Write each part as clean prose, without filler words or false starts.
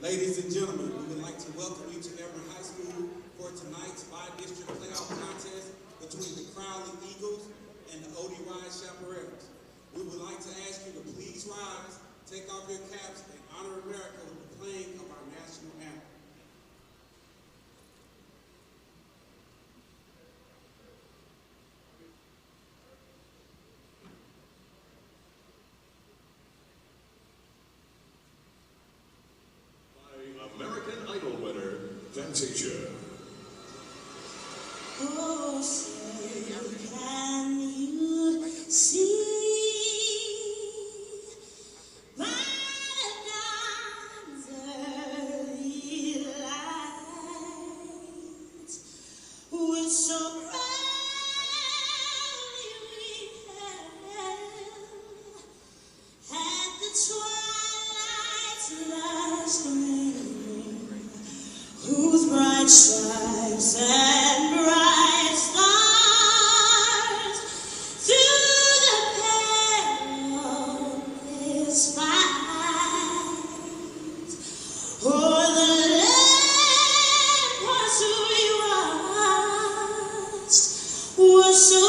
Ladies and gentlemen, we would like to welcome you to Everett High School for tonight's by-district playoff contest between the Crowley Eagles and the O.D. Rise Chaparrals. We would like to ask you to please rise, take off your caps, and honor America with the playing of our national anthem. American Idol winner, Fantasia. Oh, say, can you see by the dawn's early light, with so proudly we hailed at the twilight's last gleaming, whose bright stripes and bright stars through the perilous fight o'er the ramparts we watched were so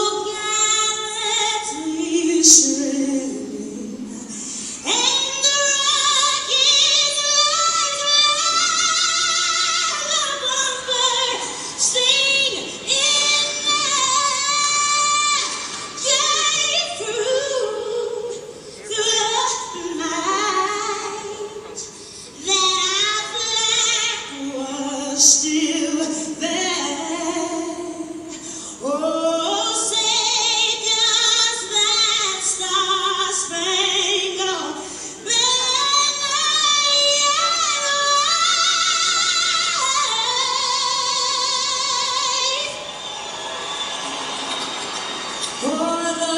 gallantly streaming, and the rocket's sing in gay through the night, that our flag was still there. Oh, say does that star-spangled banner for the land of the free and the home of the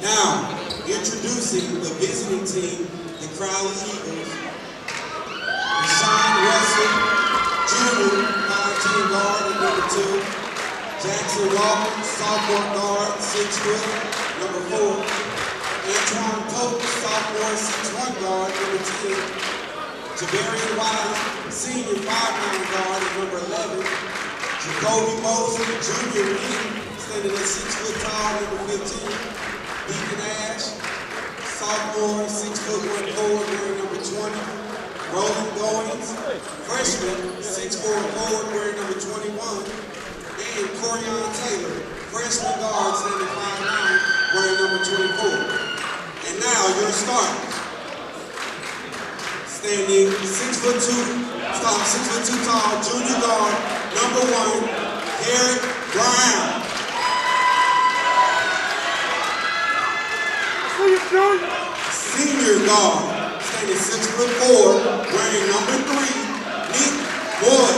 Now, introducing the visiting team, the Crowley Eagles, Deshaun Russell, Jr., 5'10" guard at number 2, Jackson Walker, sophomore guard, 6 foot, number 4, Antoine Pope, sophomore, 6'1" guard, number 10, Wyatt, senior 5'9" guard at number 11. Jacoby Mosley, junior wing, standing at 6 foot tall, number 15. Deacon Ash, sophomore, 6 foot 1 forward, wearing number 20. Roland Goins, freshman, 6'4" forward, wearing number 21. And Corian Taylor, freshman guard, standing 5'9", wearing number 24. And now your starters. Standing 6'2", tall, junior guard, number 1, Garrett Brown. Senior guard, standing 6'4", wearing number 3, Nick Wood.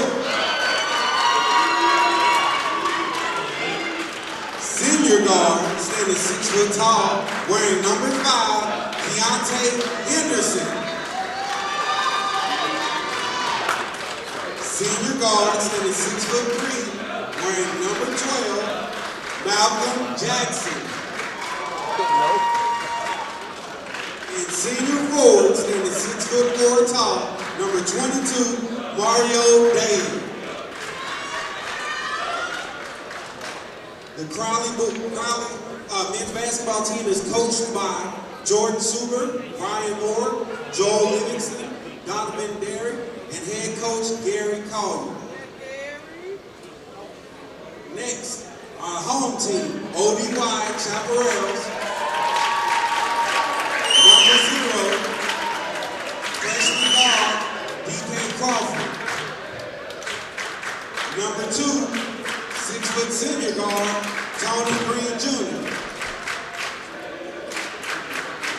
Senior guard, standing 6 foot tall, wearing number 5, Keontae Henderson. Senior guard, standing 6'3", wearing number 12, Malcolm Jackson. And senior forward, standing 6'4" tall, number 22, Mario Day. The Crowley men's basketball team is coached by Jordan Suber, Ryan Moore, Joel Livingston, Donovan Derrick, and head coach Gary Collier. Next, our home team, OD Wyatt Chaparrals. Number 0, freshman guard, DK Crawford. Number 2, 6 foot senior guard, Tony Green Jr.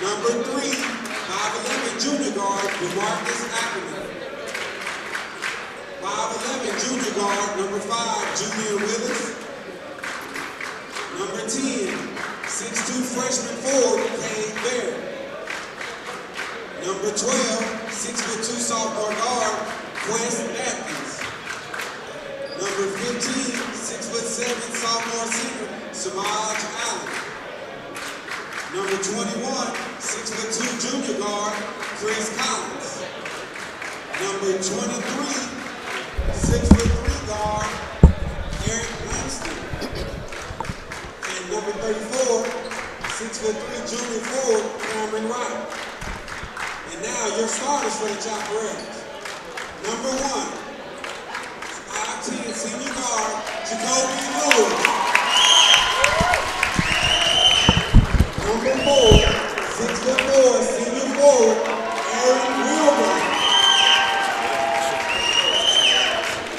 Number 3, 5'11" junior guard, DeMarcus Ackerman. 5'11" junior guard, number 5, Julian Willis. Number 10, 6'2" freshman forward, Cade Barrett. Number 12, 6'2" sophomore guard, Quest Atkins. Number 15, 6'7" sophomore senior, Samaj Allen. Number 21, 6'2" junior guard, Chris Collins. Number 23, 6'3" guard, Eric Langston. And number 34, 6'3" junior forward, Cameron Wright. And now your starters for the Chaparrals. Number 1, 5'10" senior guard, Jacoby Lewis. Number 4, 6'4" senior forward, Aaron Wilbur.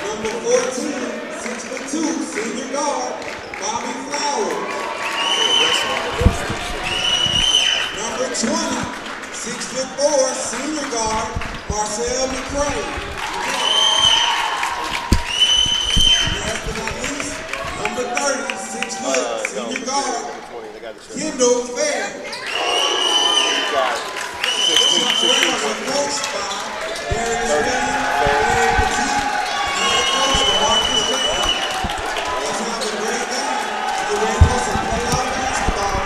Number 14, 6'2" senior guard, Bobby Flowers. Number 20, 6'4" senior guard, Marcel McCray. Last but not least, number 30, 6 foot senior guard, Kendall Fair. The Chaparrals are coached by Darius Lee, Larry Petit, and head coach Marcus Graham. Let's have a great game to get ready for some playoff basketball,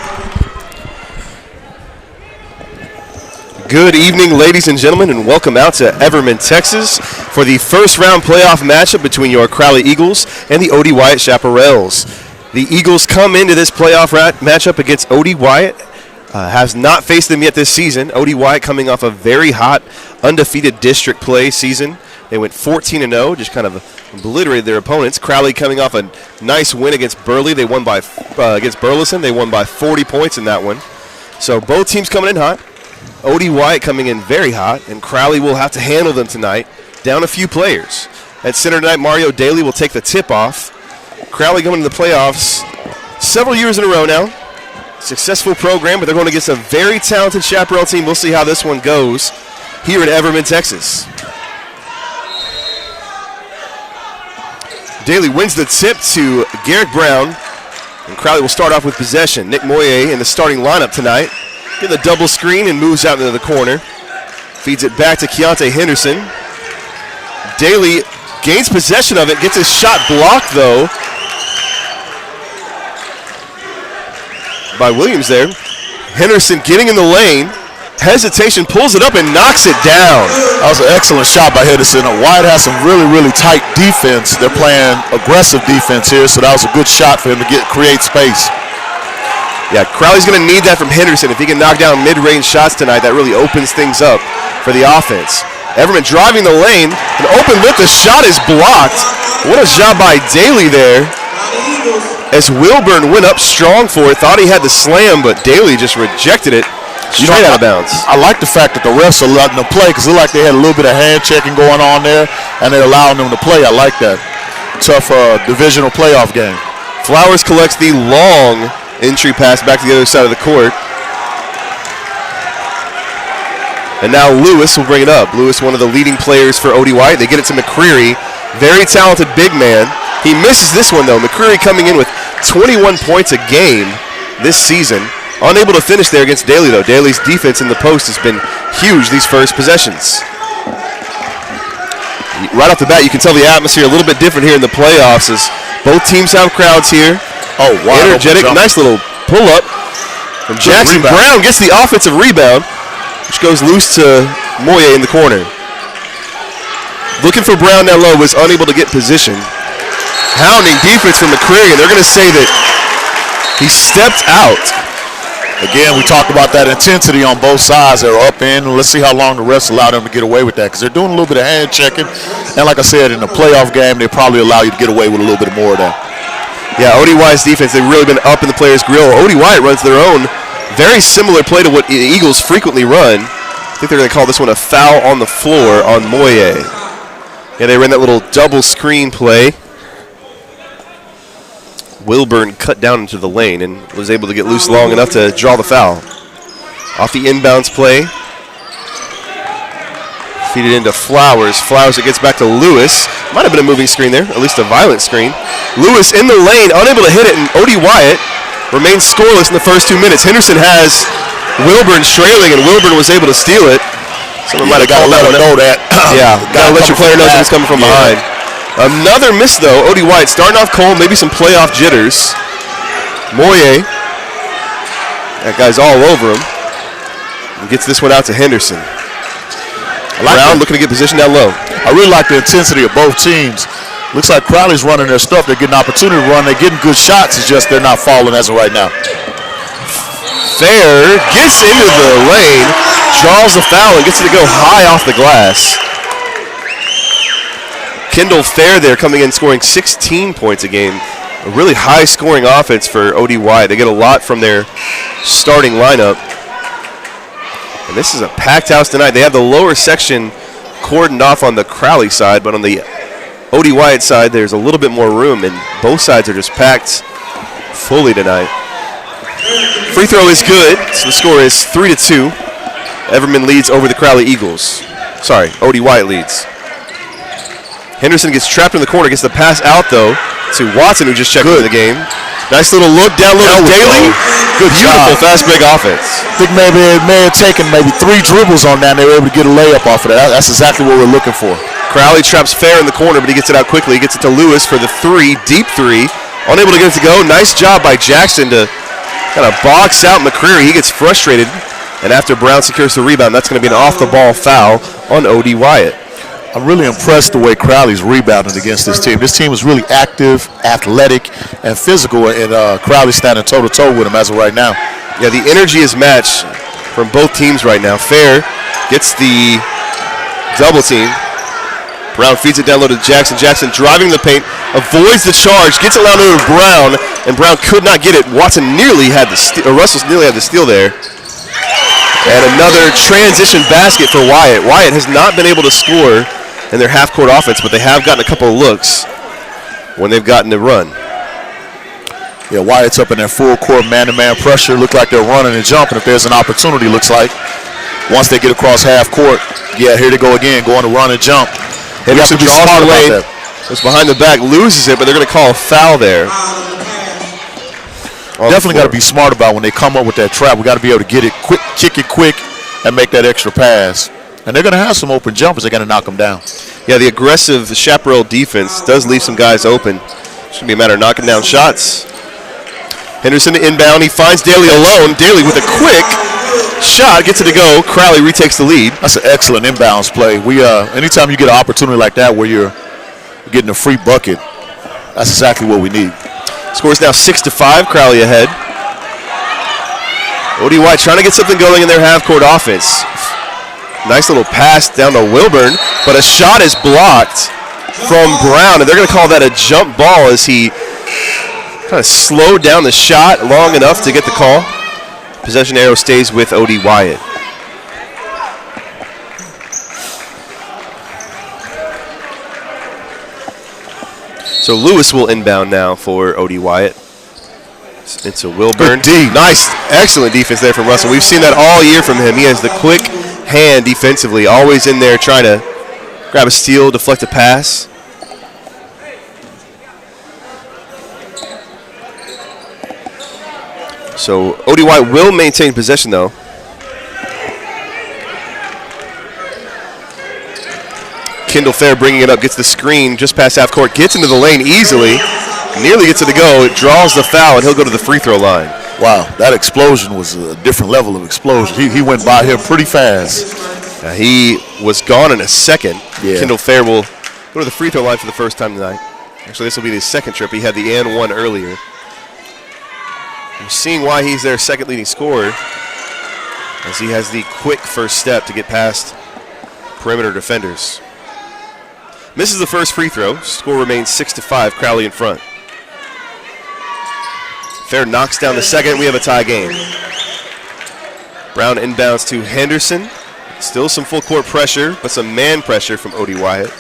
baby. Good evening, ladies and gentlemen, and welcome out to Everman, Texas for the first round playoff matchup between your Crowley Eagles and the OD Wyatt Chaparrals. The Eagles come into this playoff matchup against OD Wyatt. Has not faced them yet this season. OD Wyatt coming off a very hot, undefeated district play season. They went 14-0, just kind of obliterated their opponents. Crowley coming off a nice win against Burley. They won by against Burleson. They won by 40 points in that one. So both teams coming in hot. OD Wyatt coming in very hot, and Crowley will have to handle them tonight, down a few players. At center tonight, Mario Daly will take the tip-off. Crowley going to the playoffs several years in a row now. Successful program, but they're going against a very talented Chaparral team. We'll see how this one goes here at Everman, Texas. Daly wins the tip to Garrett Brown, and Crowley will start off with possession. Nick Moye in the starting lineup tonight. Get the double screen and moves out into the corner. Feeds it back to Keontae Henderson. Daly gains possession of it, gets his shot blocked though by Williams there. Henderson getting in the lane, hesitation, pulls it up and knocks it down. That was an excellent shot by Henderson. Wyatt has some really, really tight defense. They're playing aggressive defense here, so that was a good shot for him to create space. Yeah, Crowley's going to need that from Henderson. If he can knock down mid-range shots tonight, that really opens things up for the offense. Everman driving the lane, an open look, the shot is blocked. What a job by Daly there. As Wilburn went up strong for it, thought he had the slam, but Daly just rejected it straight out of bounds. I like the fact that the refs are letting them play because it looked like they had a little bit of hand checking going on there, and they're allowing them to play. I like that. Tough divisional playoff game. Flowers collects the long entry pass back to the other side of the court. And now Lewis will bring it up. Lewis, one of the leading players for OD Wyatt. They get it to McCreary. Very talented big man. He misses this one, though. McCreary coming in with 21 points a game this season. Unable to finish there against Daly, though. Daly's defense in the post has been huge these first possessions. Right off the bat, you can tell the atmosphere a little bit different here in the playoffs as both teams have crowds here. Oh, wow. Energetic, nice little pull-up from Jackson. Brown gets the offensive rebound, which goes loose to Moye in the corner. Looking for Brown down low, was unable to get position. Hounding defense from McCreary, and they're going to say that he stepped out. Again, we talked about that intensity on both sides. They're up in. Let's see how long the refs allow them to get away with that because they're doing a little bit of hand checking. And like I said, in a playoff game, they probably allow you to get away with a little bit more of that. Yeah, OD Wyatt's defense, they've really been up in the players' grill. OD Wyatt runs their own very similar play to what the Eagles frequently run. I think they're going to call this one a foul on the floor on Moye. Yeah, they ran that little double screen play. Wilburn cut down into the lane and was able to get loose long enough to draw the foul. Off the inbounds play. Feed it into Flowers. Flowers, it gets back to Lewis. Might have been a moving screen there, at least a violent screen. Lewis in the lane, unable to hit it, and OD Wyatt remains scoreless in the first 2 minutes. Henderson has Wilburn trailing, and Wilburn was able to steal it. Someone might have got to let him know that. Yeah, got to let your player know who's coming from behind. Another miss, though. OD Wyatt starting off cold, maybe some playoff jitters. Moye, that guy's all over him. And gets this one out to Henderson. Brown looking to get position down low. I really like the intensity of both teams. Looks like Crowley's running their stuff. They're getting opportunity to run. They're getting good shots. It's just they're not falling as of right now. Fair gets into the lane, draws the foul, and gets it to go high off the glass. Kendall Fair there coming in scoring 16 points a game. A really high scoring offense for OD Wyatt. They get a lot from their starting lineup. And this is a packed house tonight. They have the lower section cordoned off on the Crowley side, but on the OD Wyatt side, there's a little bit more room, and both sides are just packed fully tonight. Free throw is good, so the score is 3-2. Everman leads over the Crowley Eagles. Sorry, OD Wyatt leads. Henderson gets trapped in the corner, gets the pass out, though, to Watson, who just checked into the game. Nice little look, down low to Daly. Good, beautiful, fast break offense. I think maybe it may have taken maybe 3 dribbles on that, and they were able to get a layup off of that. That's exactly what we're looking for. Crowley traps Fair in the corner, but he gets it out quickly. He gets it to Lewis for the three, deep three. Unable to get it to go. Nice job by Jackson to kind of box out McCreary. He gets frustrated, and after Brown secures the rebound, that's going to be an off-the-ball foul on OD Wyatt. I'm really impressed the way Crowley's rebounding against this team. This team is really active, athletic, and physical, and Crowley's standing toe-to-toe with him as of right now. Yeah, the energy is matched from both teams right now. Fair gets the double team. Brown feeds it down low to Jackson. Jackson driving the paint, avoids the charge, gets it down low to Brown, and Brown could not get it. Watson nearly had the steal, or Russell's nearly had the steal there. And another transition basket for Wyatt. Wyatt has not been able to score in their half-court offense, but they have gotten a couple of looks when they've gotten the run. Yeah, Wyatt's up in their full-court man-to-man pressure. Look like they're running and jumping if there's an opportunity, looks like. Once they get across half-court, yeah, here they go again, going to run and jump. Henderson draws the lane. It's behind the back, loses it, but they're going to call a foul there. Definitely got to be smart about when they come up with that trap. We got to be able to get it quick, kick it quick, and make that extra pass. And they're going to have some open jumpers. They're going to knock them down. Yeah, the aggressive Chaparral defense does leave some guys open. It's going to be a matter of knocking down shots. Henderson inbound. He finds Daly alone. Daly with a quick Shot gets it to go. Crowley retakes the lead. That's an excellent inbounds play. Anytime you get an opportunity like that where you're getting a free bucket, that's exactly what we need. Score's now 6-5. Crowley ahead. OD Wyatt trying to get something going in their half-court offense. Nice little pass down to Wilburn, but a shot is blocked from Brown, and they're going to call that a jump ball as he kind of slowed down the shot long enough to get the call. Possession arrow stays with OD Wyatt. So Lewis will inbound now for OD Wyatt. Into Wilburn. Nice, excellent defense there from Russell. We've seen that all year from him. He has the quick hand defensively, always in there trying to grab a steal, deflect a pass. So OD Wyatt will maintain possession though. Kendall Fair bringing it up, gets the screen just past half court, gets into the lane easily, nearly gets it to go. It draws the foul, and he'll go to the free throw line. Wow, that explosion was a different level of explosion. He went by here pretty fast. He was gone in a second. Yeah. Kendall Fair will go to the free throw line for the first time tonight. Actually, this will be his second trip. He had the and one earlier. You're seeing why he's their second leading scorer, as he has the quick first step to get past perimeter defenders. Misses the first free throw. Score remains 6-5. Crowley in front. Fair knocks down the second. We have a tie game. Brown inbounds to Henderson. Still some full court pressure, but some man pressure from OD Wyatt.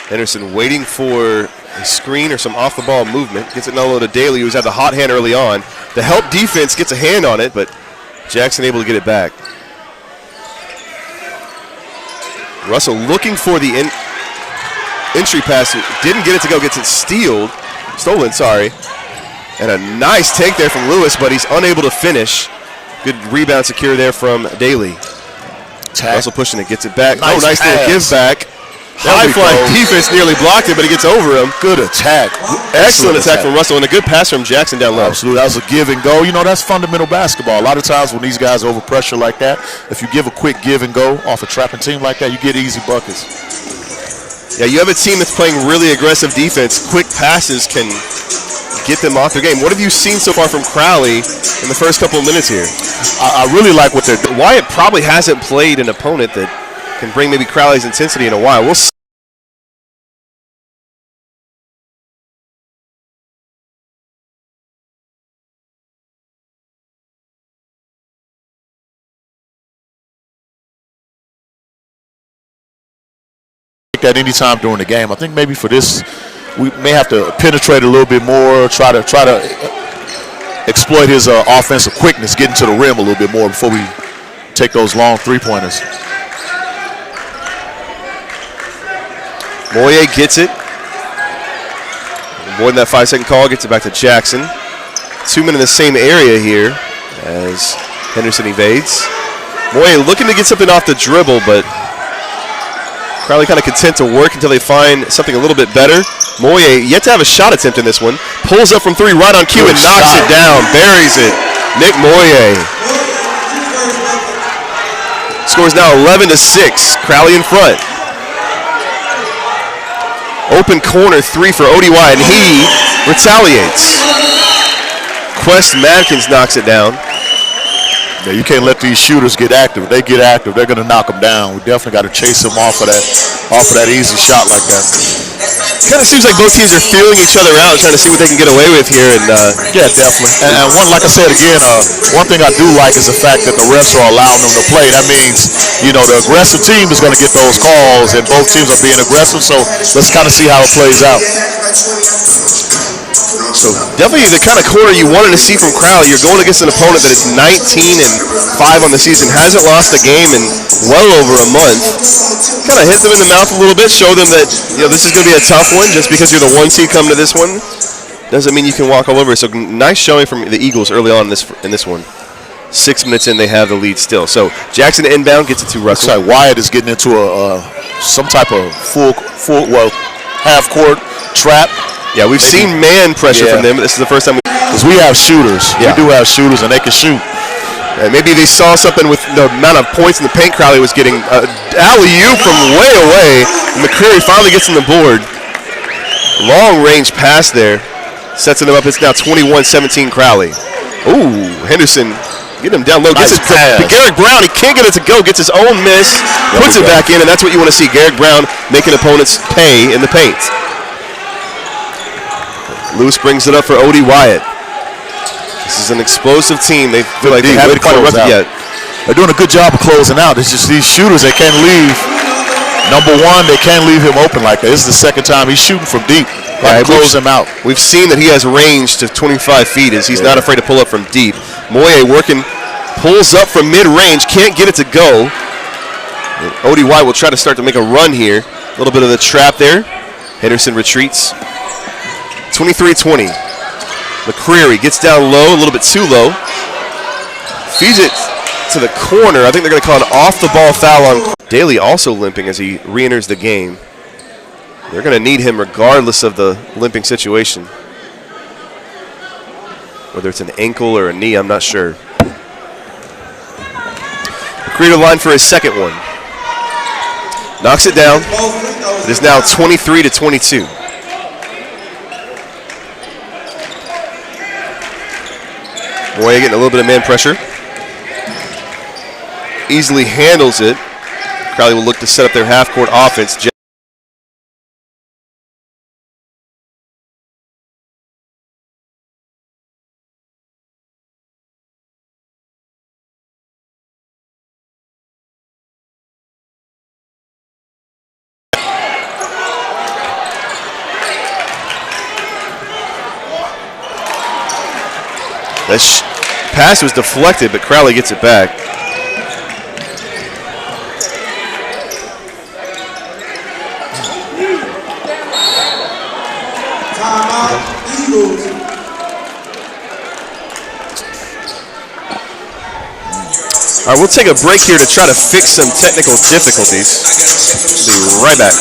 Henderson waiting for a screen or some off the ball movement. Gets it low to Daly, who's had the hot hand early on. The help defense gets a hand on it, but Jackson able to get it back. Russell looking for the entry pass. Didn't get it to go. Gets it stolen, sorry. And a nice take there from Lewis, but he's unable to finish. Good rebound secure there from Daly. Russell pushing it, gets it back. Nice little give back. High flying defense nearly blocked it, but he gets over him. Good attack. Excellent attack from Russell, and a good pass from Jackson down low. Absolutely. That was a give and go. You know, that's fundamental basketball. A lot of times when these guys are over pressure like that, if you give a quick give and go off a trapping team like that, you get easy buckets. Yeah, you have a team that's playing really aggressive defense. Quick passes can get them off their game. What have you seen so far from Crowley in the first couple of minutes here? I really like what they're doing. Wyatt probably hasn't played an opponent that can bring maybe Crowley's intensity in a while. We'll see. That anytime during the game. I think maybe for this, we may have to penetrate a little bit more, try to exploit his offensive quickness, getting to the rim a little bit more before we take those long three-pointers. Moye gets it. More than that 5-second call, gets it back to Jackson. 2 men in the same area here as Henderson evades. Moye looking to get something off the dribble, but Crowley kind of content to work until they find something a little bit better. Moye yet to have a shot attempt in this one. Pulls up from three right on cue and knocks it down. Buries it. Nick Moye. Scores now 11-6. Crowley in front. Open corner three for OD Wyatt, and he retaliates. Quest Madkins knocks it down. Yeah, you can't let these shooters get active. If they get active, they're going to knock them down. We definitely got to chase them off of that easy shot like that. Kind of seems like both teams are feeling each other out, trying to see what they can get away with here. And yeah, definitely. And one, like I said again, one thing I do like is the fact that the refs are allowing them to play. That means, you know, the aggressive team is going to get those calls, and both teams are being aggressive. So let's kind of see how it plays out. So definitely the kind of corner you wanted to see from Crowley. You're going against an opponent that is 19-5 on the season, hasn't lost a game in well over a month. Kind of hit them in the mouth a little bit, show them that, you know, this is going to be a tough one. Just because you're the 1 seed coming to this one doesn't mean you can walk all over. So nice showing from the Eagles early on in this one. 6 minutes in, they have the lead still. So Jackson inbound gets it to Russell. Looks like Wyatt is getting into some type of full half court trap. Yeah, we've seen man pressure from them, but this is the first time. Because we have shooters. Yeah. We do have shooters, and they can shoot. And maybe they saw something with the amount of points in the paint Crowley was getting. Alley-oop from way away. And McCreary finally gets on the board. Long range pass there. Sets it up. It's now 21-17 Crowley. Ooh, Henderson getting him down low. Nice Gets it to Garrick Brown. He can't get it to go. Gets his own miss. Puts it back in, and that's what you want to see. Garrick Brown making opponents pay in the paint. Lewis brings it up for Odie Wyatt. This is an explosive team. They feel like they haven't quite rushed yet. They're doing a good job of closing out. It's just these shooters, they can't leave. Number one, they can't leave him open like that. This is the second time he's shooting from deep. Close him out. We've seen that he has range to 25 feet as he's not afraid to pull up from deep. Moye working, pulls up from mid-range, can't get it to go. And Odie Wyatt will try to start to make a run here. A little bit of the trap there. Henderson retreats. 23-20. McCreary gets down low, a little bit too low. Feeds it to the corner. I think they're going to call an off-the-ball foul on Daly, also limping as he re-enters the game. They're going to need him regardless of the limping situation. Whether it's an ankle or a knee, I'm not sure. McCreary to line for his second one. Knocks it down. It is now 23-22. Moye getting a little bit of man pressure. Easily handles it. Crowley will look to set up their half-court offense. That pass was deflected, but Crowley gets it back. All right, we'll take a break here to try to fix some technical difficulties. We'll be right back.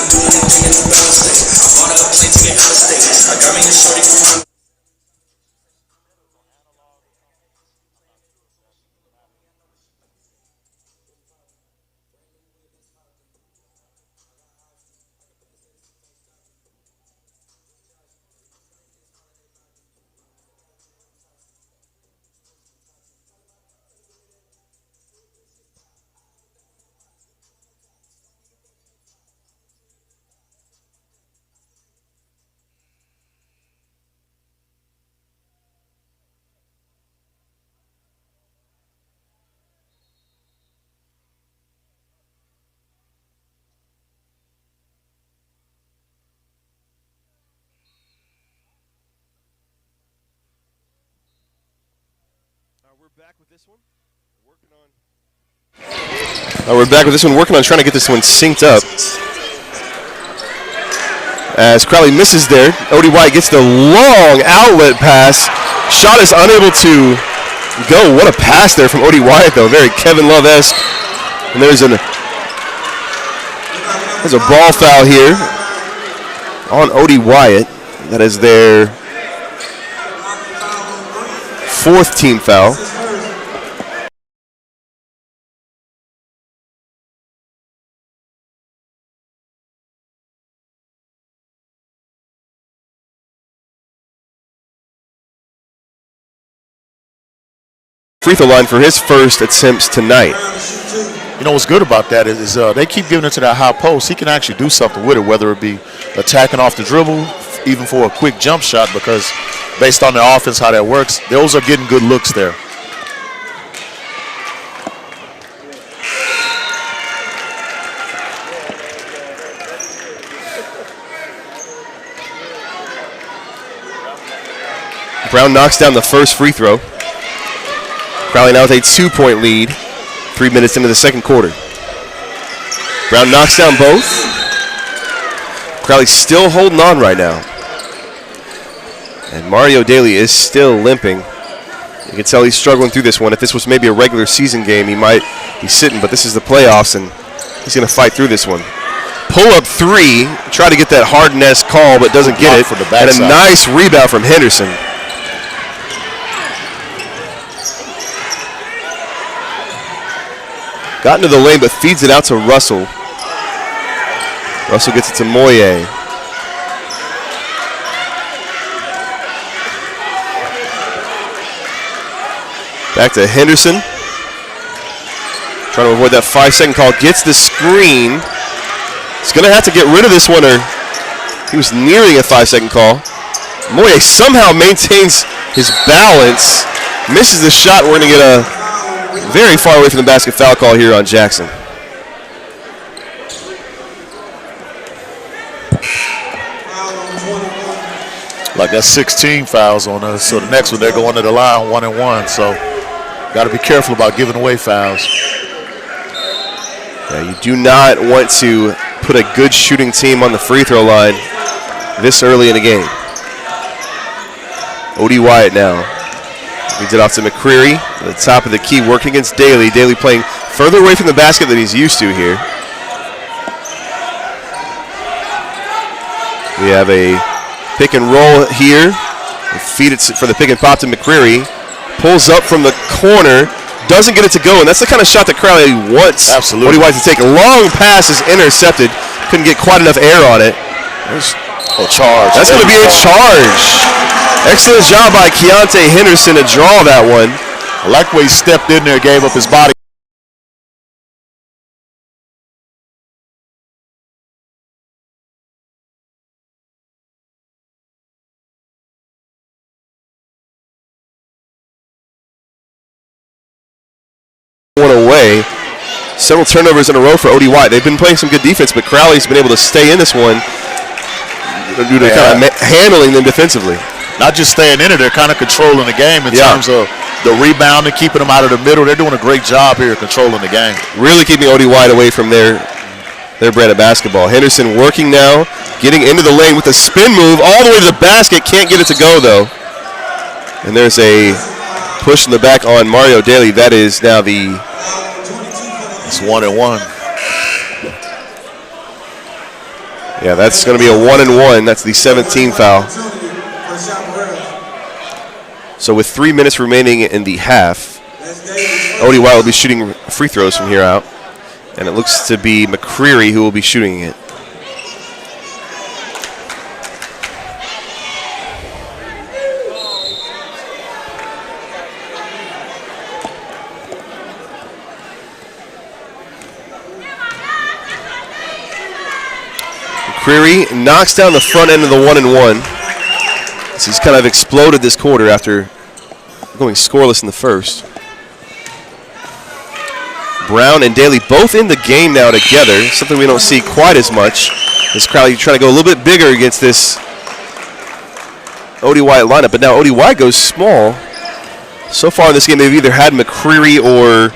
We're back with this one. Working on trying to get this one synced up. As Crowley misses there, Odie Wyatt gets the long outlet pass. Shot is unable to go. What a pass there from Odie Wyatt, though. Very Kevin Love-esque. And there's a ball foul here on Odie Wyatt. That is their fourth team foul. Free throw line for his first attempts tonight. You know what's good about that is they keep giving it to that high post. He can actually do something with it, whether it be attacking off the dribble, even for a quick jump shot, because based on the offense, how that works, those are getting good looks there. Brown knocks down the first free throw. Crowley now with a 2-point lead, 3 minutes into the second quarter. Brown knocks down both. Crowley still holding on right now. And Mario Daly is still limping. You can tell he's struggling through this one. If this was maybe a regular season game, he might be sitting, but this is the playoffs, and he's going to fight through this one. pull-up three, try to get that hard-nest call, but doesn't get it. For the And a backside. nice rebound from Henderson. Got into the lane, but feeds it out to Russell. Russell gets it to Moye. Back to Henderson. Trying to avoid that 5-second call. Gets the screen. He's going to have to get rid of this one, or he was nearing a 5-second call. Moye somehow maintains his balance. Misses the shot. We're going to get a very far away from the basket foul call here on Jackson. Like that's 16 fouls on us. So the next one, they're going to the line 1-1. So got to be careful about giving away fouls. Yeah, you do not want to put a good shooting team on the free throw line this early in the game. O.D. Wyatt now. Leads it off to McCreary at the top of the key, working against Daly. Daly playing further away from the basket than he's used to here. We have a pick and roll here. Feed it for the pick and pop to McCreary. Pulls up from the corner. Doesn't get it to go, and that's the kind of shot that Crowley wants. Absolutely. O.D. Wyatt to take. A long pass is intercepted. Couldn't get quite enough air on it. Charge. That's going to be a charge. Excellent job by Keontae Henderson to draw that one. I like the way he stepped in there, gave up his body. One away. Several turnovers in a row for O.D. Wyatt. They've been playing some good defense, but Crowley's been able to stay in this one due to kind of handling them defensively. Not just staying in it, they're kind of controlling the game in terms of the rebounding, keeping them out of the middle. They're doing a great job here controlling the game. Really keeping O.D. Wyatt away from their brand of basketball. Henderson working now, getting into the lane with a spin move all the way to the basket. Can't get it to go, though. And there's a push in the back on Mario Daly. That is now the... It's 1-1. Yeah, that's going to be a 1-1. That's the 17th foul. So with 3 minutes remaining in the half, O.D. Wyatt will be shooting free throws from here out. And it looks to be McCreary who will be shooting it. McCreary knocks down the front end of the 1-1. So he's kind of exploded this quarter after going scoreless in the first. Brown and Daly both in the game now together, something we don't see quite as much. This Crowley trying to go a little bit bigger against this O.D. Wyatt lineup, but now O.D. Wyatt goes small. So far in this game, they've either had McCreary or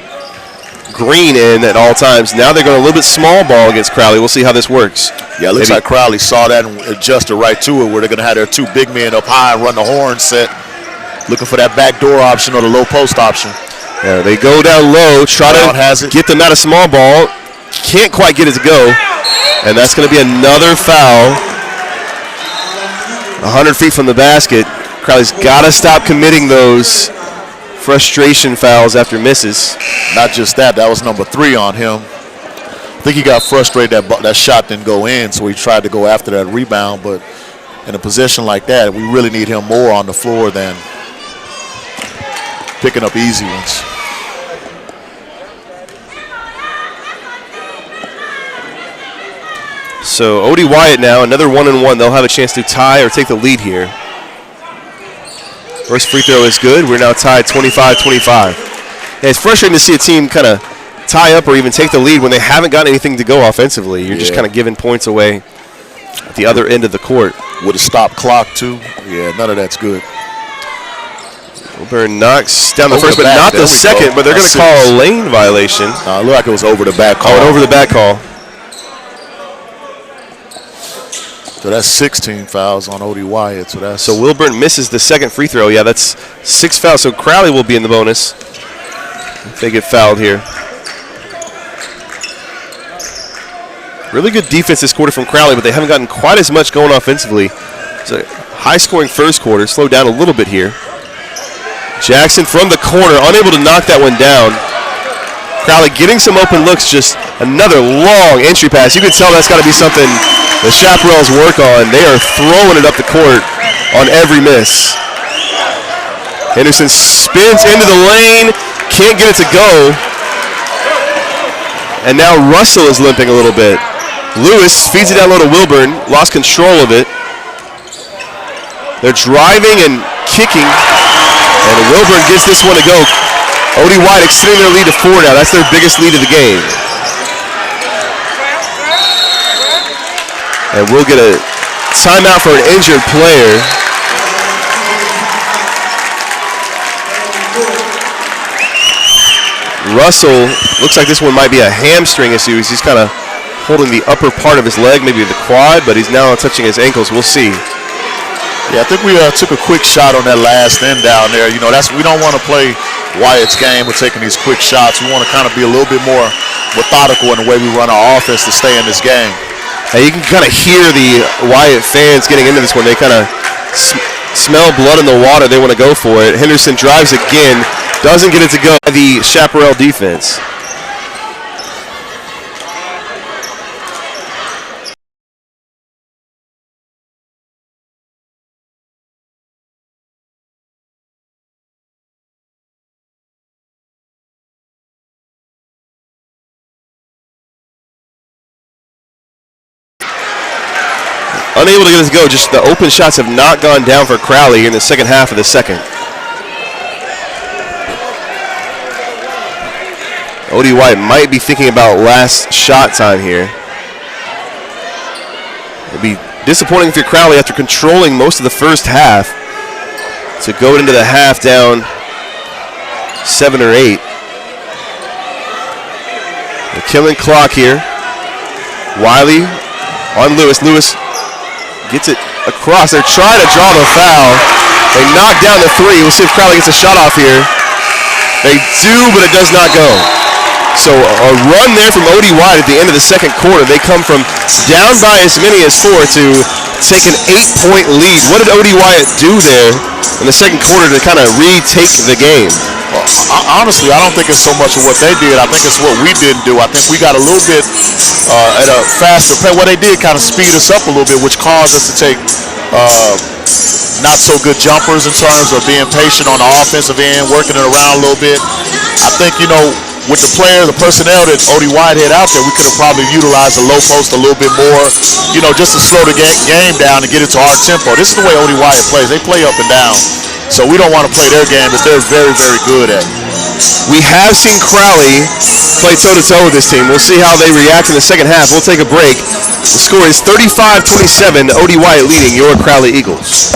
Green in at all times. Now they're going a little bit small ball against Crowley. We'll see how this works. Yeah, it looks like Crowley saw that and adjusted right to it, where they're going to have their two big men up high and run the horn set, looking for that back door option or the low post option. Yeah, they go down low, try to get them out of small ball. Can't quite get it to go. And that's going to be another foul. 100 feet from the basket. Crowley's got to stop committing those frustration fouls after misses. Not just that, that was number 3 on him. I think he got frustrated that shot didn't go in, so he tried to go after that rebound. But in a position like that, we really need him more on the floor than picking up easy ones. So O.D. Wyatt now, another 1-1. They'll have a chance to tie or take the lead here. First free throw is good. We're now tied 25-25. Yeah, it's frustrating to see a team kind of tie up or even take the lead when they haven't got anything to go offensively. You're just kind of giving points away at the other end of the court. With a stop clock, too. Yeah, none of that's good. Wilburn knocks down the first, but not the second. But they're going to call a lane violation. It looked like it was over the back call. Oh, over the back call. So that's 16 fouls on O.D. Wyatt. So Wilburn misses the second free throw. Yeah, that's 6 fouls. So Crowley will be in the bonus if they get fouled here. Really good defense this quarter from Crowley, but they haven't gotten quite as much going offensively. It's a high-scoring first quarter. Slowed down a little bit here. Jackson from the corner, unable to knock that one down. Crowley getting some open looks, just another long entry pass. You can tell that's got to be something the Chaparrals work on. They are throwing it up the court on every miss. Henderson spins into the lane, can't get it to go. And now Russell is limping a little bit. Lewis feeds it down low to Wilburn, lost control of it. They're driving and kicking, and Wilburn gets this one to go. Odie Wyatt extending their lead to 4 now. That's their biggest lead of the game. And we'll get a timeout for an injured player. Russell, looks like this one might be a hamstring issue. He's kind of holding the upper part of his leg, maybe the quad, but he's now touching his ankles. We'll see. Yeah, I think we took a quick shot on that last end down there. You know, we don't want to play Wyatt's game with taking these quick shots. We want to kind of be a little bit more methodical in the way we run our offense to stay in this game. Hey, you can kind of hear the Wyatt fans getting into this one. They kind of smell blood in the water. They want to go for it. Henderson drives again, doesn't get it to go. The Chaparral defense. Unable to get it to go. Just the open shots have not gone down for Crowley in the second half of the second. Odie Wyatt might be thinking about last shot time here. It'd be disappointing if you're Crowley after controlling most of the first half to go into the half down 7 or 8. They're killing clock here. Wiley on Lewis. Lewis gets it across. They're trying to draw the foul. They knock down the 3. We'll see if Crowley gets a shot off here. They do, but it does not go. So a run there from Odie Wyatt at the end of the second quarter. They come from down by as many as 4 to take an 8-point lead. What did Odie Wyatt do there in the second quarter to kind of retake the game? Well, honestly, I don't think it's so much of what they did. I think it's what we didn't do. I think we got a little bit at a faster pace. What they did kind of speed us up a little bit, which caused us to take not so good jumpers in terms of being patient on the offensive end, working it around a little bit. I think, you know, with the player, the personnel that Odie Wyatt had out there, we could have probably utilized the low post a little bit more, you know, just to slow the game down and get it to our tempo. This is the way Odie Wyatt plays. They play up and down. So we don't want to play their game that they're very, very good at. We have seen Crowley play toe-to-toe with this team. We'll see how they react in the second half. We'll take a break. The score is 35-27, Odie Wyatt leading your Crowley Eagles.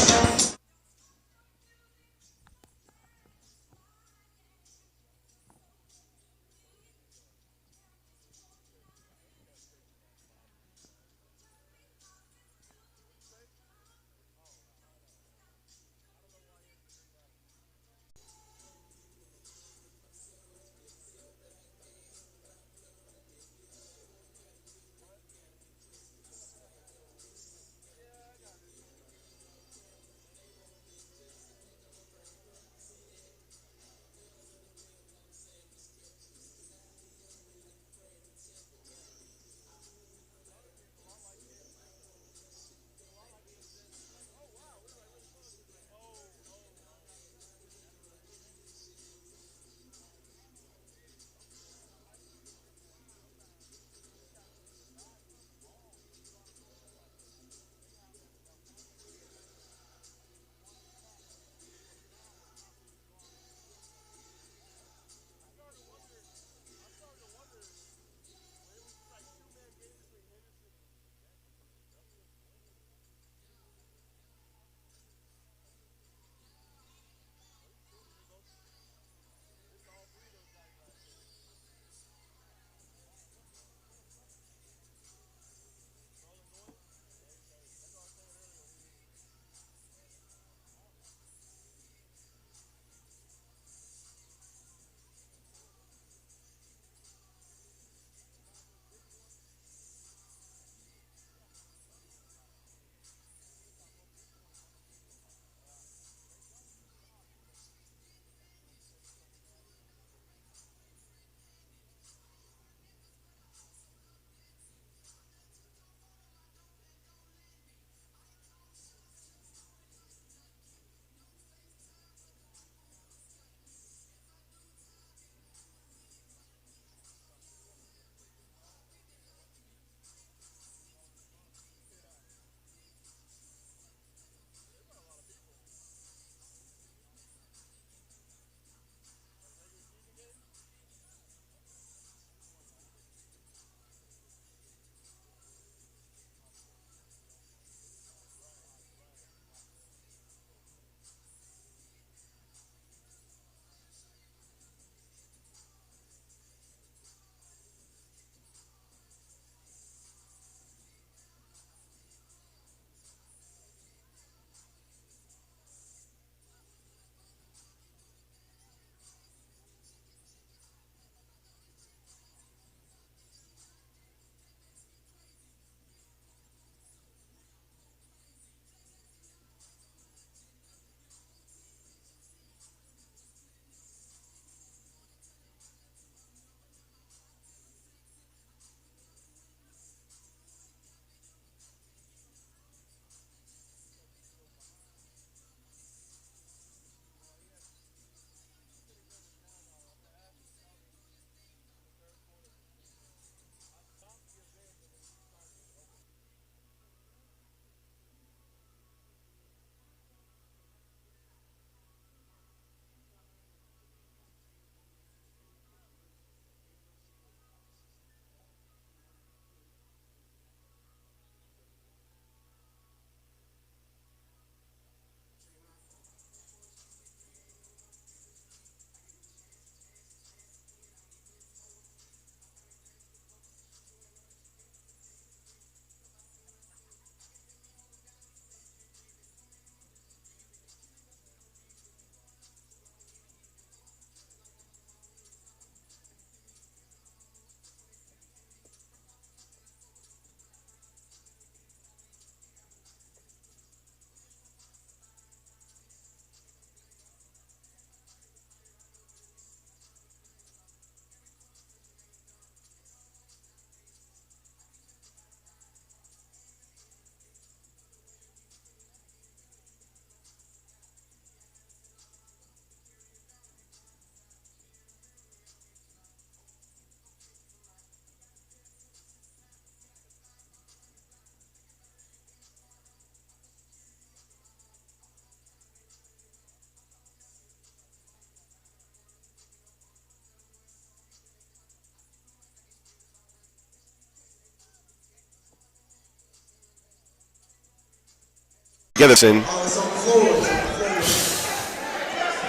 together.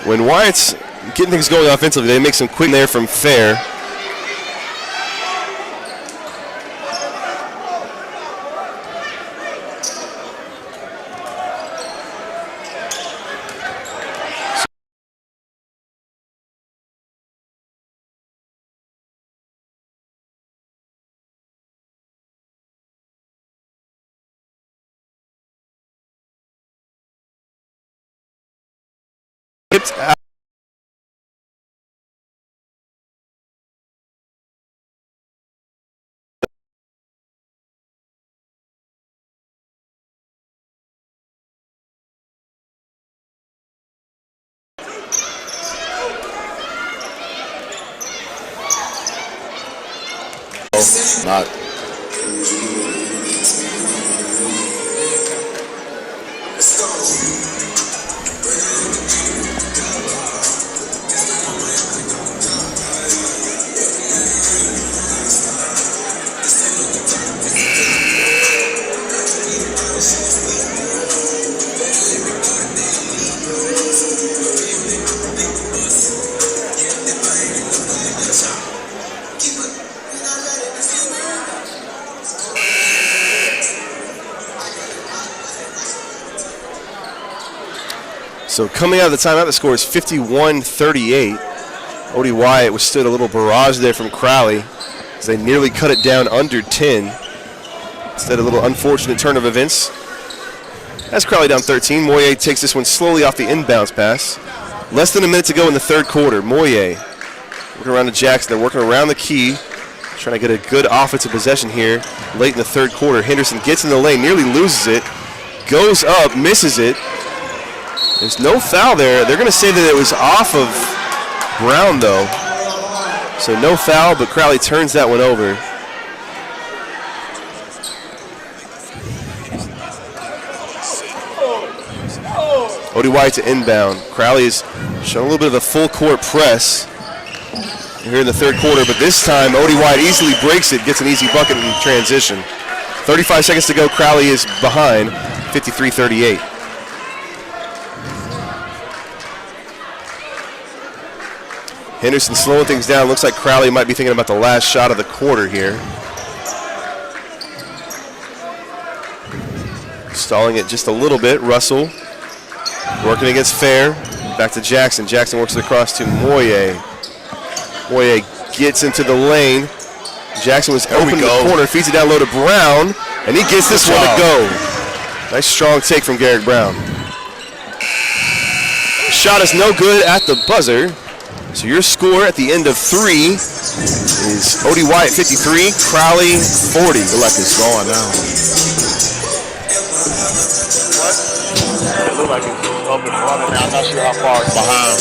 When Wyatt's getting things going offensively, they make some quick there from Fair. Not. So coming out of the timeout, the score is 51-38. Odie Wyatt withstood a little barrage there from Crowley as they nearly cut it down under 10. Instead, a little unfortunate turn of events. As Crowley down 13, Moyer takes this one slowly off the inbounds pass. Less than a minute to go in the third quarter. Moyer working around to Jackson. They're working around the key, trying to get a good offensive possession here late in the third quarter. Henderson gets in the lane, nearly loses it, goes up, misses it. There's no foul there. They're going to say that it was off of Brown, though. So no foul, but Crowley turns that one over. Odie Wyatt to inbound. Crowley is showing a little bit of a full court press here in the third quarter, but this time Odie Wyatt easily breaks it, gets an easy bucket in transition. 35 seconds to go. Crowley is behind, 53-38. Henderson slowing things down. Looks like Crowley might be thinking about the last shot of the quarter here. Stalling it just a little bit. Russell working against Fair. Back to Jackson. Jackson works it across to Moyer. Moyer gets into the lane. Jackson was open in the corner. Feeds it down low to Brown. And he gets this one to go. Nice strong take from Garrett Brown. Shot is no good at the buzzer. So your score at the end of 3 is Odie Wyatt 53, Crowley 40. Feel like it's going now. It looks like it's up and running now. I'm not sure how far it's behind.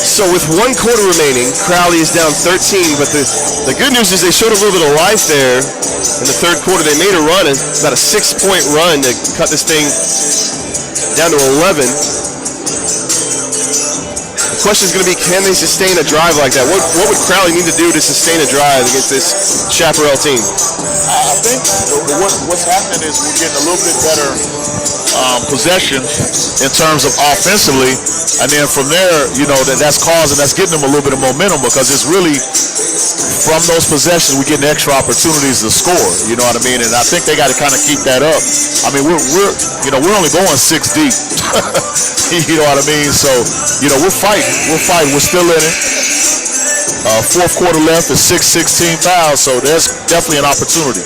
So with 1 quarter remaining, Crowley is down 13, but the good news is they showed a little bit of life there in the third quarter. They made a run, about a 6-point run to cut this thing down to 11. The question is going to be, can they sustain a drive like that? What would Crowley need to do to sustain a drive against this Chaparral team? I think what's happening is we're getting a little bit better possession in terms of offensively, and then from there, you know, that's getting them a little bit of momentum, because it's really from those possessions we're getting extra opportunities to score. You know what I mean? And I think they got to kind of keep that up. I mean, we're only going 6 deep. You know what I mean? So, you know, we're fighting. We're still in it. Fourth quarter left, is 6:16 fouls, so there's definitely an opportunity.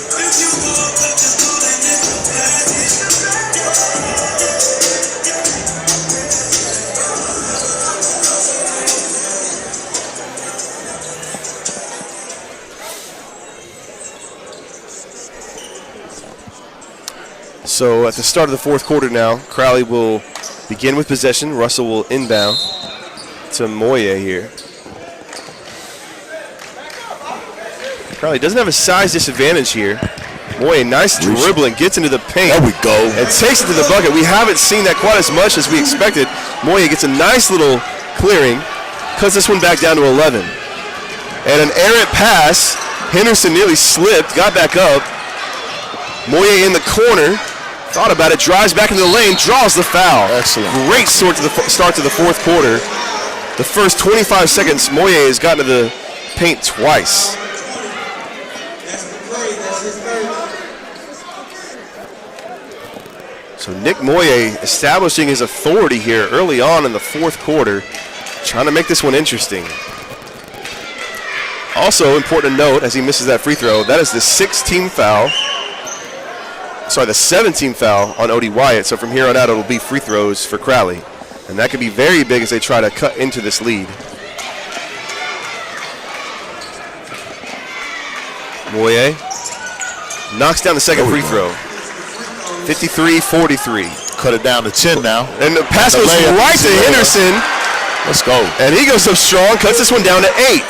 So at the start of the fourth quarter now, Crowley will begin with possession. Russell will inbound to Moyer here. Crowley doesn't have a size disadvantage here. Moyer, nice dribbling, gets into the paint. There we go. And takes it to the bucket. We haven't seen that quite as much as we expected. Moyer gets a nice little clearing, cuts this one back down to 11. And an errant pass. Henderson nearly slipped, got back up, Moye in the corner. Thought about it, drives back into the lane, draws the foul. Excellent. Great start to the fourth quarter. The first 25 seconds, Moye has gotten to the paint twice. So Nick Moye establishing his authority here early on in the fourth quarter, trying to make this one interesting. Also important to note, as he misses that free throw, that is the 16th foul. Sorry, the 17th foul on Odie Wyatt. So from here on out, it'll be free throws for Crowley. And that could be very big as they try to cut into this lead. Moye knocks down the second free throw. 53-43. Cut it down to 10 now. And the pass goes right to Henderson. Let's go. And he goes up strong, cuts this one down to 8.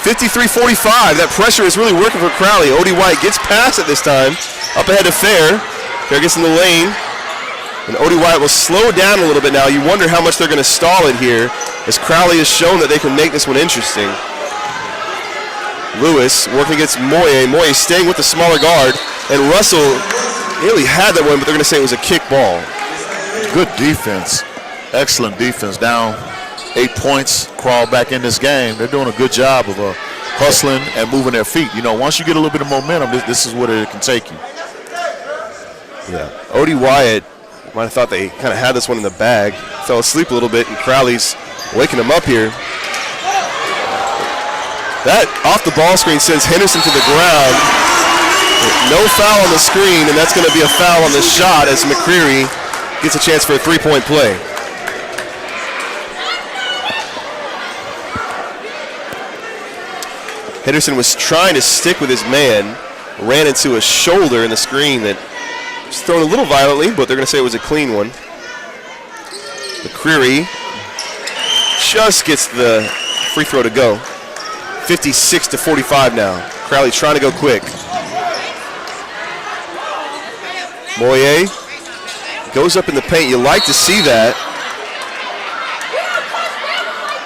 53-45. That pressure is really working for Crowley. Odie Wyatt gets past it this time. Up ahead to Fair. Fair gets in the lane. And Odie Wyatt will slow down a little bit now. You wonder how much they're going to stall it here, as Crowley has shown that they can make this one interesting. Lewis working against Moye. Moye staying with the smaller guard. And Russell nearly had that one, but they're going to say it was a kick ball. Good defense. Excellent defense. Down 8 points, crawl back in this game. They're doing a good job of hustling and moving their feet. You know, once you get a little bit of momentum, this is what it can take you. Yeah. Odie Wyatt might have thought they kind of had this one in the bag. Fell asleep a little bit, and Crowley's waking him up here. That off the ball screen sends Henderson to the ground. No foul on the screen, and that's going to be a foul on the shot as McCreary gets a chance for a three-point play. Henderson was trying to stick with his man, ran into a shoulder in the screen that was thrown a little violently, but they're going to say it was a clean one. McCreary just gets the free throw to go. 56-45 now. Crowley trying to go quick. Moye goes up in the paint. You like to see that.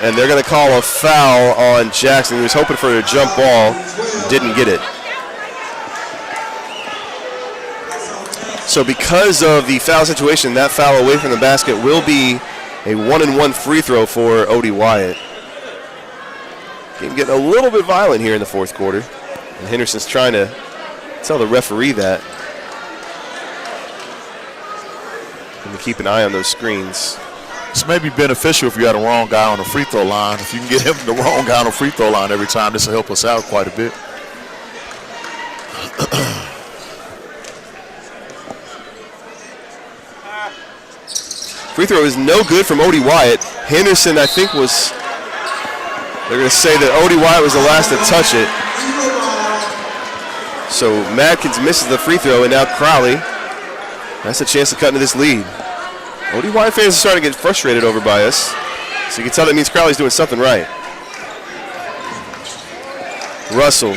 And they're going to call a foul on Jackson. He was hoping for a jump ball, didn't get it. So because of the foul situation, that foul away from the basket will be a 1-and-1 free throw for Odie Wyatt. Game getting a little bit violent here in the fourth quarter. And Henderson's trying to tell the referee that. And to keep an eye on those screens. This may be beneficial if you got a wrong guy on the free throw line. If you can get him the wrong guy on the free throw line every time, this will help us out quite a bit. Free throw is no good from Odie Wyatt. Henderson, I think, was, they're going to say that Odie Wyatt was the last to touch it. So Madkins misses the free throw, and now Crowley has a chance to cut into this lead. Odie Wyatt fans are starting to get frustrated over by us. So you can tell that means Crowley's doing something right. Russell.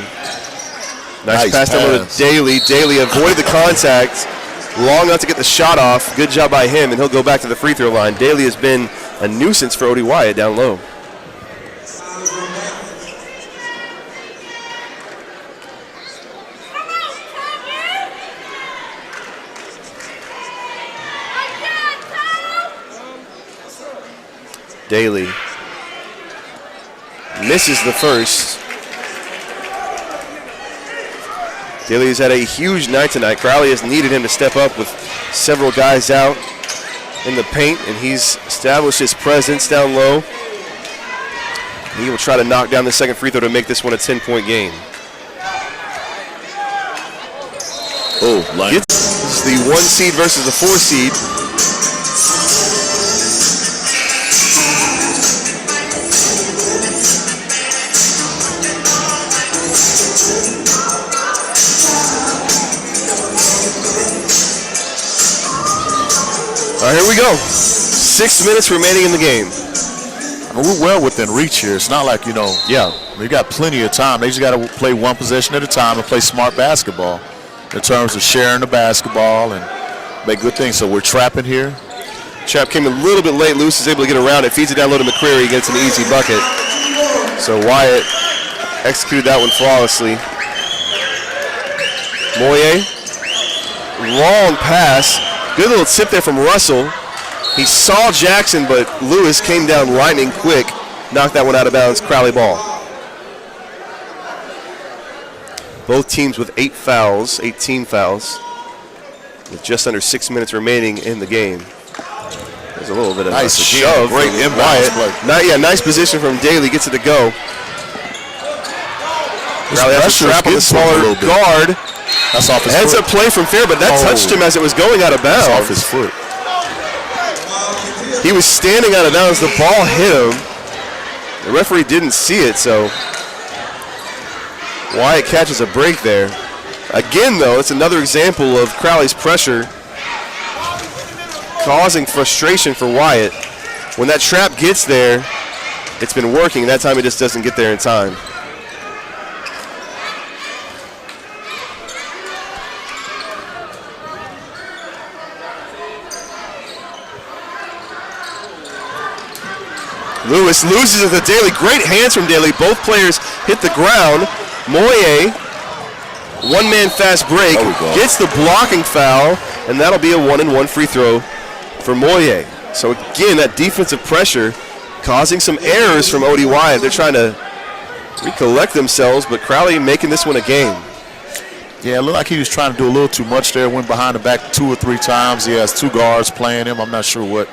Nice pass down to Daly. Daly avoided the contact long enough to get the shot off. Good job by him, and he'll go back to the free throw line. Daly has been a nuisance for Odie Wyatt down low. Daly misses the first. Daly has had a huge night tonight. Crowley has needed him to step up with several guys out in the paint, and he's established his presence down low. He will try to knock down the second free throw to make this one a 10-point game. Oh, This is the 1 seed versus the 4 seed. All right, here we go. 6 minutes remaining in the game. We're well within reach here. It's not like, we got plenty of time. They just got to play one possession at a time and play smart basketball in terms of sharing the basketball and make good things. So we're trapping here. Trap came a little bit late. Lewis is able to get around it. Feeds it down low to McCreary. Gets an easy bucket. So Wyatt executed that one flawlessly. Moye, long pass. Good little tip there from Russell. He saw Jackson, but Lewis came down lightning quick. Knocked that one out of bounds. Crowley ball. Both teams with 8 fouls, 18 fouls, with just under 6 minutes remaining in the game. There's a little bit of nice shove. Great inbound play. Nice position from Daly. Gets it to go. Crowley has to trap on the smaller guard. That's off his Heads foot. up play from Fair, but that touched him as it was going out of bounds. That's off his foot. He was standing out of bounds. The ball hit him. The referee didn't see it, so Wyatt catches a break there. Again, though, it's another example of Crowley's pressure causing frustration for Wyatt. When that trap gets there, it's been working. That time it just doesn't get there in time. Lewis loses it to Daly. Great hands from Daly. Both players hit the ground. Moye, one-man fast break, gets the blocking foul, and that'll be a 1-and-1 free throw for Moye. So again, that defensive pressure causing some errors from OD Wyatt. They're trying to recollect themselves, but Crowley making this one a game. Yeah, it looked like he was trying to do a little too much there. Went behind the back 2 or 3 times. He has 2 guards playing him. I'm not sure what.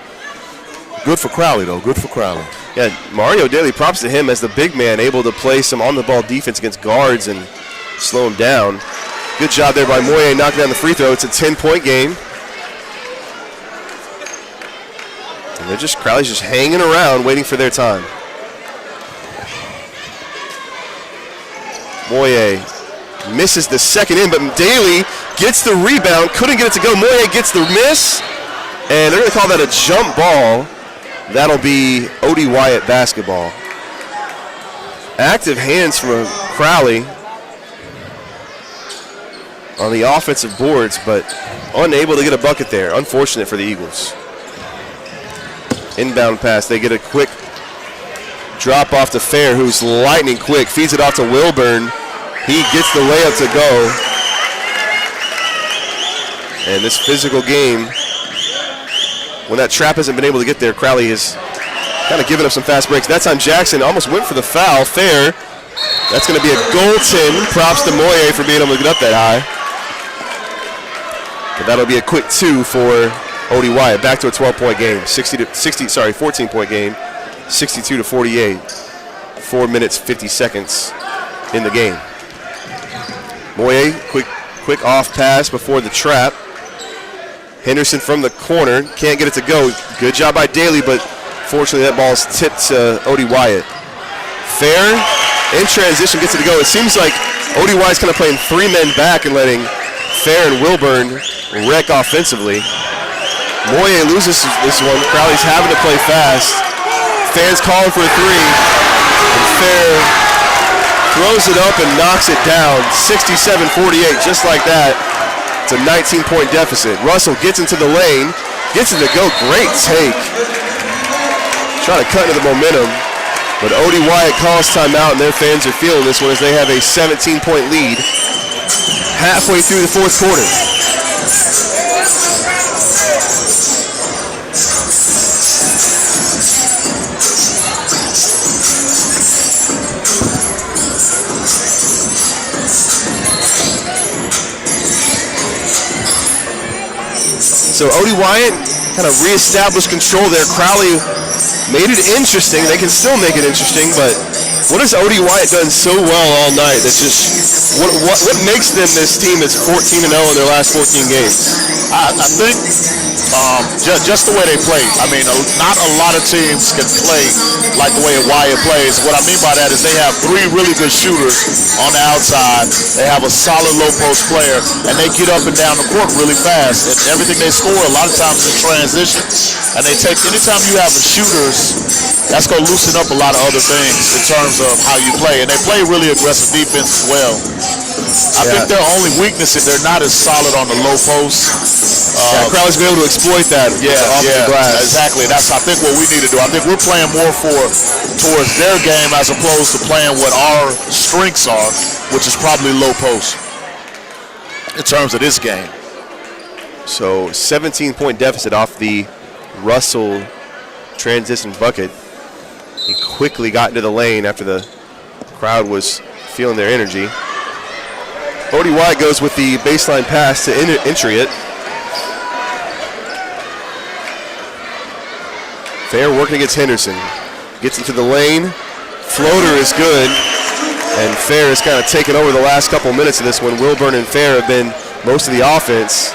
Good for Crowley, though. Good for Crowley. Yeah, Mario Daly, props to him as the big man, able to play some on-the-ball defense against guards and slow him down. Good job there by Moye knocking down the free throw. It's a 10-point game. And they're just, Crowley's just hanging around waiting for their time. Moye misses the second in, but Daly gets the rebound. Couldn't get it to go. Moye gets the miss, and they're going to call that a jump ball. That'll be OD Wyatt basketball. Active hands from Crowley on the offensive boards, but unable to get a bucket there. Unfortunate for the Eagles. Inbound pass. They get a quick drop off to Fair, who's lightning quick. Feeds it off to Wilburn. He gets the layup to go. And this physical game, when that trap hasn't been able to get there, Crowley has kind of given up some fast breaks. That time Jackson almost went for the foul. Fair. That's going to be a goaltend. Props to Moye for being able to get up that high. But that'll be a quick 2 for OD Wyatt. Back to a 12-point game. 14-point game. 62-48. 4 minutes, 50 seconds in the game. Moye, quick off pass before the trap. Henderson from the corner, can't get it to go. Good job by Daly, but fortunately that ball's tipped to OD Wyatt. Fair, in transition, gets it to go. It seems like OD Wyatt's kind of playing 3 men back and letting Fair and Wilburn wreck offensively. Moye loses this one. Crowley's having to play fast. Fair's calling for a 3, and Fair throws it up and knocks it down. 67-48, just like that. It's a 19-point deficit. Russell gets into the lane, gets it to go. Great take. Trying to cut into the momentum, but OD Wyatt calls timeout, and their fans are feeling this one as they have a 17-point lead halfway through the 4th quarter. So OD Wyatt kind of reestablished control there. Crowley made it interesting. They can still make it interesting, but what has OD Wyatt done so well all night? That's just what makes them this team that's 14-0 in their last 14 games? I think just the way they play. I mean, not a lot of teams can play like the way Wyatt plays. What I mean by that is they have 3 really good shooters on the outside. They have a solid low post player, and they get up and down the court really fast. And everything they score a lot of times in transition. And they take, anytime you have the shooters, that's going to loosen up a lot of other things in terms of how you play. And they play really aggressive defense as well. I think their only weakness is they're not as solid on the low post. Crowley's been able to exploit that. Off the glass. Exactly. That's, I think, what we need to do. I think we're playing more towards their game as opposed to playing what our strengths are, which is probably low post. in terms of this game. So 17-point deficit off the Russell transition bucket. He quickly got into the lane after the crowd was feeling their energy. Odie Wyatt goes with the baseline pass to entry it. Fair working against Henderson. Gets into the lane. Floater is good. And Fair has kind of taken over the last couple minutes of this one. Wilburn and Fair have been most of the offense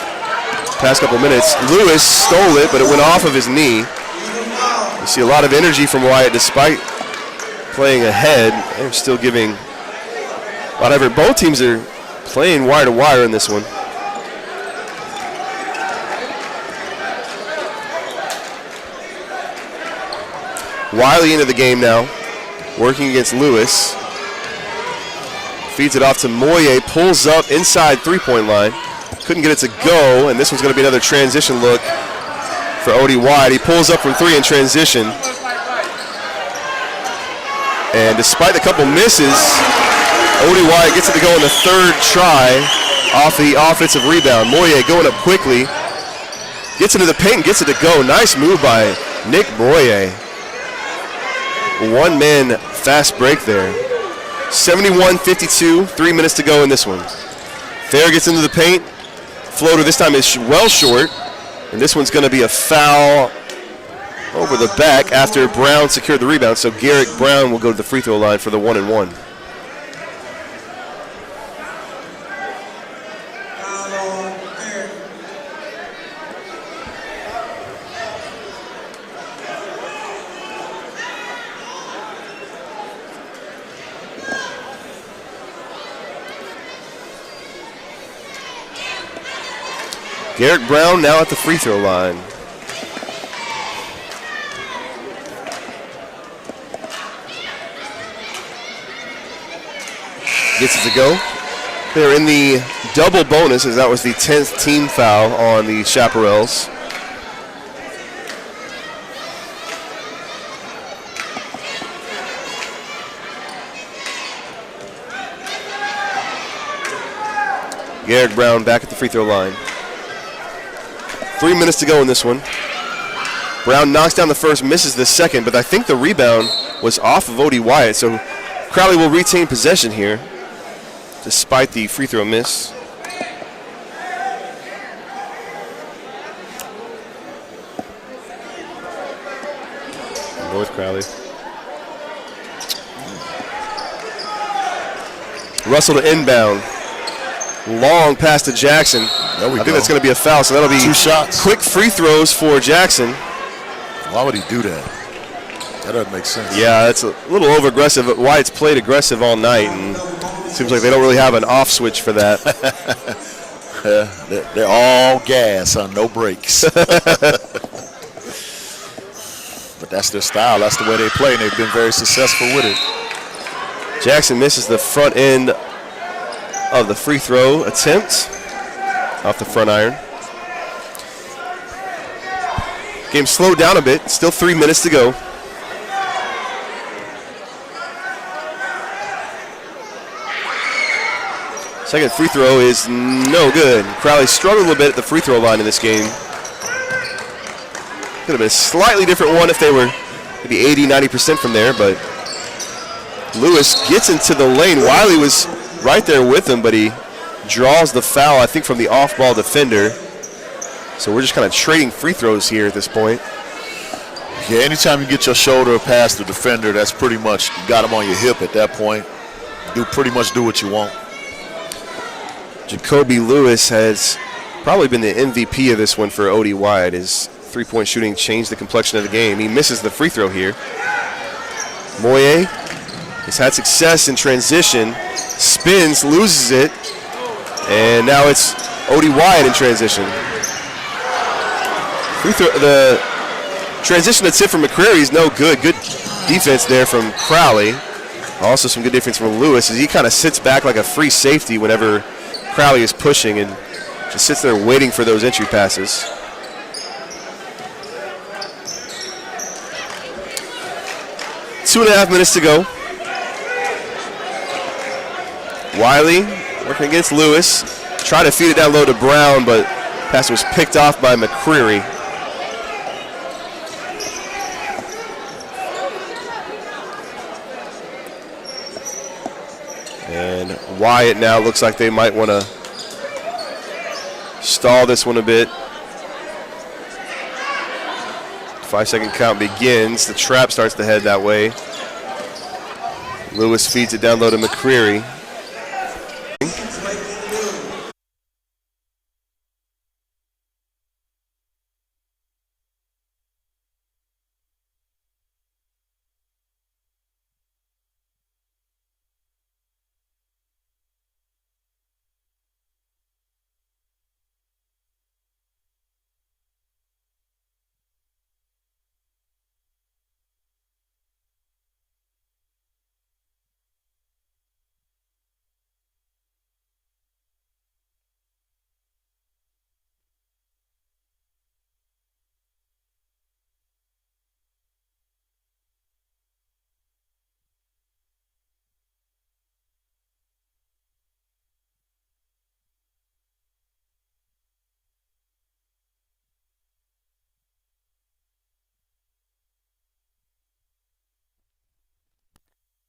past couple minutes. Lewis stole it, but it went off of his knee. You see a lot of energy from Wyatt despite playing ahead. They're still giving a lot of effort. Both teams are playing wire to wire in this one. Wiley into the game now, working against Lewis. Feeds it off to Moye, pulls up inside three-point line. Couldn't get it to go, and this one's going to be another transition look for Odie Wyatt. He pulls up from three in transition. And despite the couple misses, Odie Wyatt gets it to go on the third try off the offensive rebound. Moye going up quickly, gets into the paint and gets it to go. Nice move by Nick Moye. One-man fast break there. 71-52, 3 minutes to go in this one. Fair gets into the paint. Floater this time is well short. And this one's going to be a foul over the back after Brown secured the rebound. So Garrick Brown will go to the free throw line for the 1-and-1. Garrick Brown now at the free throw line. Gets it to go. They're in the double bonus as that was the 10th team foul on the Chaparrals. Garrick Brown back at the free throw line. 3 minutes to go in this one. Brown knocks down the first, misses the second, but I think the rebound was off of Odie Wyatt, so Crowley will retain possession here, despite the free throw miss. North Crowley. Russell to inbound. Long pass to Jackson. I think that's going to be a foul, so that'll be 2 shots. Quick free throws for Jackson. Why would he do that? That doesn't make sense. Yeah, it's a little over-aggressive. Wyatt's played aggressive all night, and it seems like they don't really have an off switch for that. They're all gas, no brakes. But that's their style. That's the way they play, and they've been very successful with it. Jackson misses the front end of the free throw attempt off the front iron. Game slowed down a bit. Still 3 minutes to go. Second free throw is no good. Crowley struggled a little bit at the free throw line in this game. Could have been a slightly different one if they were maybe 80-90% from there, but Lewis gets into the lane. Wiley was right there with him, but he draws the foul, I think, from the off-ball defender. So we're just kind of trading free throws here at this point. Yeah, anytime you get your shoulder past the defender, that's pretty much, you got him on your hip at that point. Pretty much do what you want. Jacoby Lewis has probably been the MVP of this one for Odie Wyatt. His three-point shooting changed the complexion of the game. He misses the free throw here. Moye has had success in transition, spins, loses it, and now it's Odie Wyatt in transition. The transition attempt from McCrary is no good. Good defense there from Crowley. Also some good defense from Lewis as he kind of sits back like a free safety whenever Crowley is pushing and just sits there waiting for those entry passes. Two and a half minutes to go. Wiley working against Lewis. tried to feed it down low to Brown, but pass was picked off by McCreary. And Wyatt now looks like they might want to stall this one a bit. 5-second count begins. The trap starts to head that way. Lewis feeds it down low to McCreary.